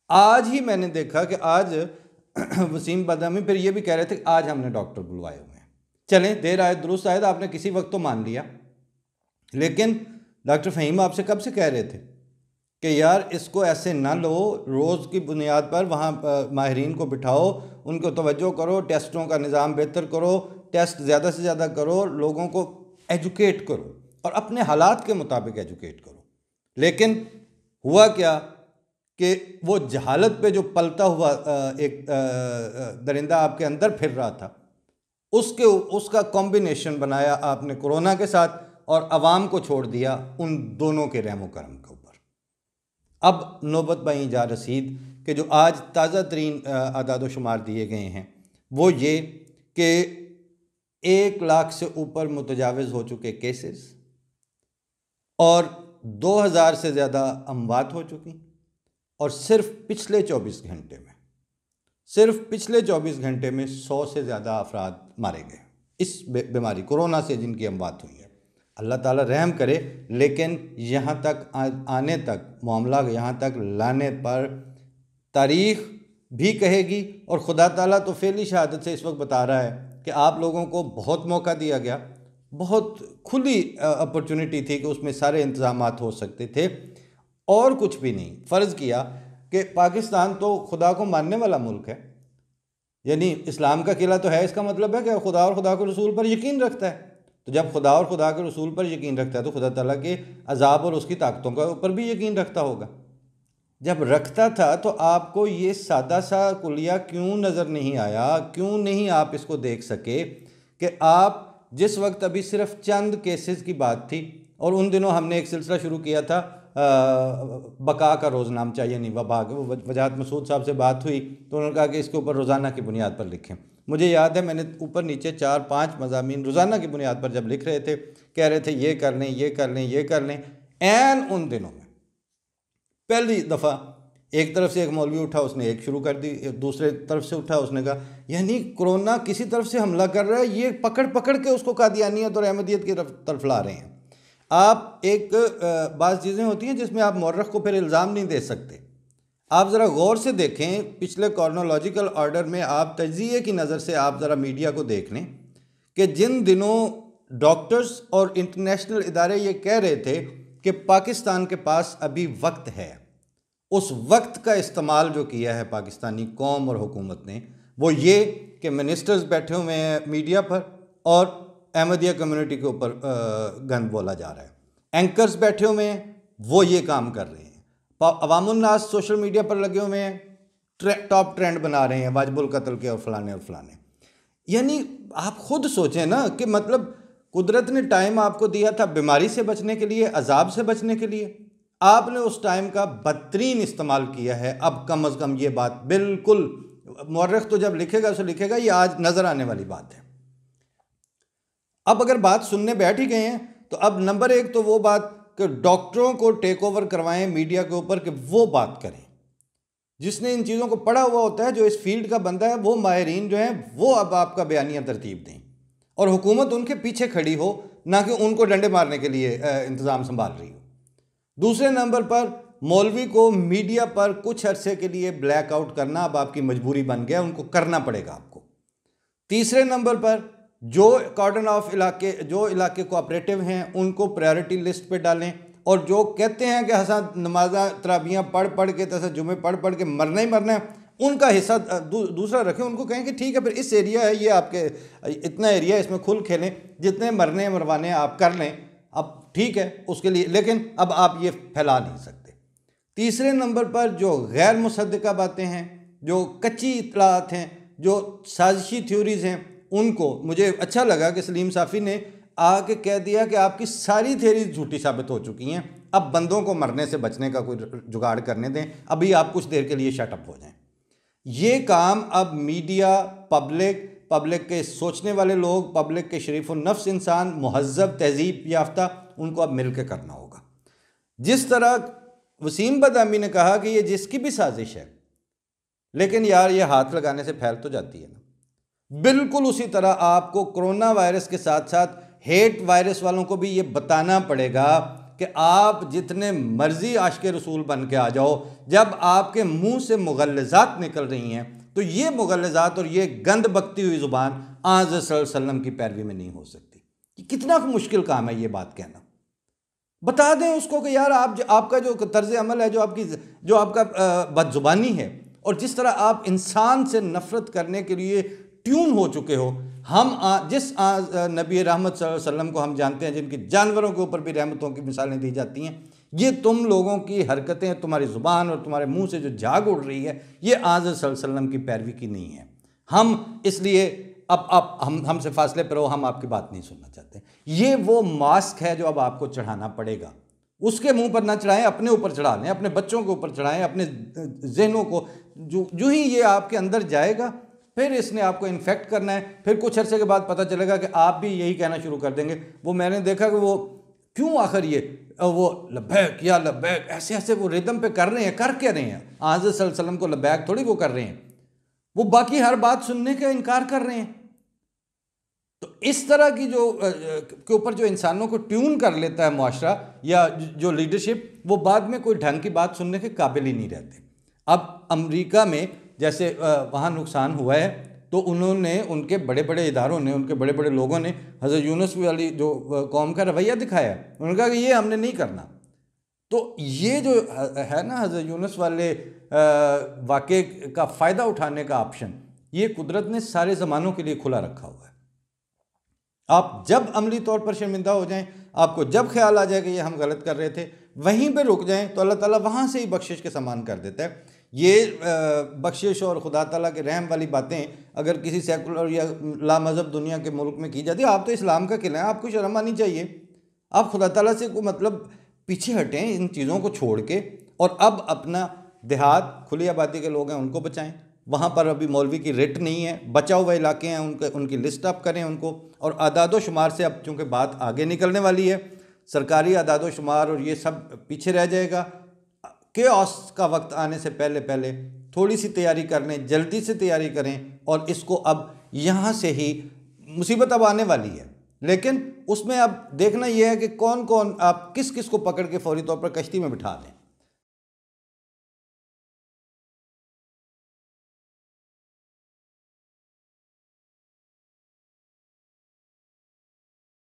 आज ही मैंने देखा कि आज वसीम बदामी फिर ये भी कह रहे थे कि आज हमने डॉक्टर बुलवाए हुए हैं। चलें, देर आए दुरुस्त आए, आपने किसी वक्त तो मान लिया, लेकिन डॉक्टर फ़हीम आपसे कब से कह रहे थे कि यार इसको ऐसे ना लो, रोज़ की बुनियाद पर वहाँ माहिरीन को बिठाओ, उनको तवज्जो करो, टेस्टों का निज़ाम बेहतर करो, टेस्ट ज़्यादा से ज़्यादा करो, लोगों को एजुकेट करो और अपने हालात के मुताबिक एजुकेट करो। लेकिन हुआ क्या कि वो जहालत पे जो पलता हुआ एक दरिंदा आपके अंदर फिर रहा था, उसका कॉम्बिनेशन बनाया आपने कोरोना के साथ और अवाम को छोड़ दिया उन दोनों के रहमो करम के ऊपर। अब नौबत बाई जा रसीद कि जो आज ताज़ा तरीन आदाद शुमार दिए गए हैं वो ये कि 1 लाख से ऊपर मुतजाविज़ हो चुके केसेस और 2000 से ज़्यादा अमवात हो चुकी, और सिर्फ पिछले 24 घंटे में 100 से ज़्यादा अफराद मारे गए इस बीमारी कोरोना से जिनकी अमवात हुई है। अल्लाह ताला रहम करे, लेकिन यहाँ तक आने तक, मामला यहाँ तक लाने पर तारीख़ भी कहेगी, और खुदा ताला तो फ़ेली शहादत से इस वक्त बता रहा है कि आप लोगों को बहुत मौका दिया गया, बहुत खुली अपॉर्चुनिटी थी कि उसमें सारे इंतज़ामात हो सकते थे, और कुछ भी नहीं। फ़र्ज़ किया कि पाकिस्तान तो खुदा को मानने वाला मुल्क है, यानी इस्लाम का किला तो है, इसका मतलब है कि खुदा और खुदा के रसूल पर यकीन रखता है। तो जब खुदा और खुदा के रसूल पर यकीन रखता है तो खुदा ताला के अजाब और उसकी ताकतों के ऊपर भी यकीन रखता होगा। जब रखता था तो आपको ये सादा सा कुलिया क्यों नज़र नहीं आया? क्यों नहीं आप इसको देख सके कि आप जिस वक्त अभी सिर्फ चंद केसेस की बात थी, और उन दिनों हमने एक सिलसिला शुरू किया था बका का रोज़नामचा यानी वबा, वजाहत मसूद साहब से बात हुई तो उन्होंने कहा कि इसके ऊपर रोज़ाना की बुनियाद पर लिखें। मुझे याद है मैंने ऊपर नीचे 4-5 मज़ामीन रोज़ाना की बुनियाद पर जब लिख रहे थे, कह रहे थे ये कर लें, ये कर लें, ये कर लें। ऐन उन दिनों में पहली दफ़ा एक तरफ से एक मौलवी उठा, उसने एक शुरू कर दी, दूसरे तरफ से उठा, उसने कहा यानी कोरोना किसी तरफ से हमला कर रहा है, ये पकड़ पकड़ के उसको कादियानियत और अहमदियत की तरफ ला रहे हैं। आप एक बाज़ चीज़ें होती हैं जिसमें आप मौरख को फिर इल्ज़ाम नहीं दे सकते। आप ज़रा गौर से देखें, पिछले कॉर्नोलॉजिकल ऑर्डर में आप तज्ज़िये की नज़र से आप ज़रा मीडिया को देख लें कि जिन दिनों डॉक्टर्स और इंटरनेशनल इदारे ये कह रहे थे कि पाकिस्तान के पास अभी वक्त है, उस वक्त का इस्तेमाल जो किया है पाकिस्तानी कौम और हुकूमत ने, वो ये कि मिनिस्टर्स बैठे हुए हैं मीडिया पर और अहमदिया कम्युनिटी के ऊपर गंद बोला जा रहा है। एंकर्स बैठे हुए हैं, वो ये काम कर रहे हैं। अवामुन्नास सोशल मीडिया पर लगे हुए हैं, टॉप ट्रेंड बना रहे हैं वाजिबुल कत्ल के और फलाने और फलाने। यानी आप खुद सोचें ना कि मतलब कुदरत ने टाइम आपको दिया था बीमारी से बचने के लिए, अजाब से बचने के लिए, आपने उस टाइम का बदतरीन इस्तेमाल किया है। अब कम अज़ कम ये बात बिल्कुल, मौरख तो जब लिखेगा उसे लिखेगा ये आज नज़र आने वाली बात है। अब अगर बात सुनने बैठ ही गए हैं तो अब नंबर 1 तो वो बात कि डॉक्टरों को टेक ओवर करवाएं मीडिया के ऊपर, कि वो बात करें जिसने इन चीज़ों को पढ़ा हुआ होता है, जो इस फील्ड का बंदा है, वो माहिरीन जो हैं वो अब आपका बयानिया तरतीब दें और हुकूमत उनके पीछे खड़ी हो, ना कि उनको डंडे मारने के लिए इंतज़ाम संभाल रही हो। दूसरे नंबर पर मौलवी को मीडिया पर कुछ अरसे के लिए ब्लैकआउट करना अब आपकी मजबूरी बन गया, उनको करना पड़ेगा आपको। तीसरे नंबर पर जो कॉर्डन ऑफ इलाके, जो इलाके कोऑपरेटिव हैं, उनको प्रायोरिटी लिस्ट पे डालें, और जो कहते हैं कि हसन नमाजा तराबियाँ पढ़ पढ़ के, तसा जुमे पढ़ पढ़ के मरना ही मरना है, उनका हिस्सा दूसरा रखें। उनको कहें कि ठीक है फिर इस एरिया है, ये आपके इतना एरिया है, इसमें खुल खेलें, जितने मरने मरवाने आप कर लें, अब ठीक है उसके लिए, लेकिन अब आप ये फैला नहीं सकते। तीसरे नंबर पर जो गैर मुसद्दिका बातें हैं, जो कच्ची इत्तलात हैं, जो साजिशी थ्योरीज़ हैं, उनको, मुझे अच्छा लगा कि सलीम साफ़ी ने आके कह दिया कि आपकी सारी थ्योरीज झूठी साबित हो चुकी हैं, अब बंदों को मरने से बचने का कोई जुगाड़ करने दें, अभी आप कुछ देर के लिए शटअप हो जाएं। ये काम अब मीडिया, पब्लिक के सोचने वाले लोग, पब्लिक के शरीफ और नफ्स इंसान, मुहज़्ज़ब तहज़ीब याफ्ता, उनको अब मिल के करना होगा। जिस तरह वसीम बदामी ने कहा कि ये जिसकी भी साजिश है, लेकिन यार ये हाथ लगाने से फैल तो जाती है ना, बिल्कुल उसी तरह आपको कोरोना वायरस के साथ साथ हेट वायरस वालों को भी ये बताना पड़ेगा कि आप जितने मर्जी आशिक़ रसूल बन के आ जाओ, जब आपके मुंह से मुग़ल्लज़ात निकल रही हैं तो ये मुग़ल्लज़ात और ये गंद बकती हुई ज़ुबान आज़ सल्लल्लाहु अलैहि वसल्लम की पैरवी में नहीं हो सकती। कितना मुश्किल काम है ये बात कहना। बता दें उसको कि यार आपका जो तर्ज अमल है, जो आपका बदजुबानी है, और जिस तरह आप इंसान से नफ़रत करने के लिए ट्यून हो चुके हो। हम जिस नबी रहमत सल्लल्लाहु अलैहि वसल्लम को हम जानते हैं, जिनकी जानवरों के ऊपर भी रहमतों की मिसालें दी जाती हैं, ये तुम लोगों की हरकतें, तुम्हारी ज़ुबान और तुम्हारे मुंह से जो झाग उड़ रही है, ये आज़ सल्लल्लाहु अलैहि वसल्लम की पैरवी की नहीं है। हम इसलिए अब हमसे फासले पर हो, हम आपकी बात नहीं सुनना चाहते। ये वो मास्क है जो अब आपको चढ़ाना पड़ेगा। उसके मुंह पर ना चढ़ाएं, अपने ऊपर चढ़ा लें, अपने बच्चों के ऊपर चढ़ाएं, अपने जहनों को। जो ही ये आपके अंदर जाएगा, फिर इसने आपको इन्फेक्ट करना है। फिर कुछ अरसे के बाद पता चलेगा कि आप भी यही कहना शुरू कर देंगे। वो मैंने देखा कि वो क्यों आखिर वो लब्बैक या लब्बैक ऐसे ऐसे वो रिदम पे कर रहे हैं, कर क्या रहे हैं? आज़ सल्लल्लाहु अलैहि वसल्लम को लब्बैक थोड़ी वो कर रहे हैं, वो बाकी हर बात सुनने का इनकार कर रहे हैं। तो इस तरह की के ऊपर जो इंसानों को ट्यून कर लेता है मुआशरा या जो लीडरशिप, वो बाद में कोई ढंग की बात सुनने के काबिल ही नहीं रहते। अब अमेरिका में जैसे वहाँ नुकसान हुआ है, तो उन्होंने, उनके बड़े बड़े इदारों ने, उनके बड़े बड़े लोगों ने हज़रत यूनुस वाली जो कौम का रवैया दिखाया, उन्होंने कहा कि ये हमने नहीं करना। तो ये जो है ना हज़रत यूनुस वाले वाक़े का फ़ायदा उठाने का ऑप्शन, ये कुदरत ने सारे ज़मानों के लिए खुला रखा हुआ है। आप जब अमली तौर पर शर्मिंदा हो जाएं, आपको जब ख्याल आ जाए कि ये हम गलत कर रहे थे, वहीं पे रुक जाएं, तो अल्लाह ताला वहाँ से ही बख्शिश के समान कर देता है। ये बख्शिश और खुदा ताला के रहम वाली बातें अगर किसी सेकुलर या लामज़हब दुनिया के मुल्क में की जाती है, आप तो इस्लाम का किला हैं, आपको शर्म आनी चाहिए। आप खुदा ताला से को मतलब पीछे हटें इन चीज़ों को छोड़ के, और अब अपना देहात, खुली आबादी के लोग हैं, उनको बचाएं। वहाँ पर अभी मौलवी की रेट नहीं है, बचा हुए इलाके हैं, उनकी लिस्ट अप करें उनको। और आदादो शुमार से अब चूँकि बात आगे निकलने वाली है, सरकारी आदादो शुमार और ये सब पीछे रह जाएगा। केओस का वक्त आने से पहले पहले थोड़ी सी तैयारी कर लें, जल्दी से तैयारी करें, और इसको अब यहाँ से ही मुसीबत अब आने वाली है, लेकिन उसमें अब देखना यह है कि कौन कौन, आप किस किस को पकड़ के फौरी तौर पर कश्ती में बिठा दें।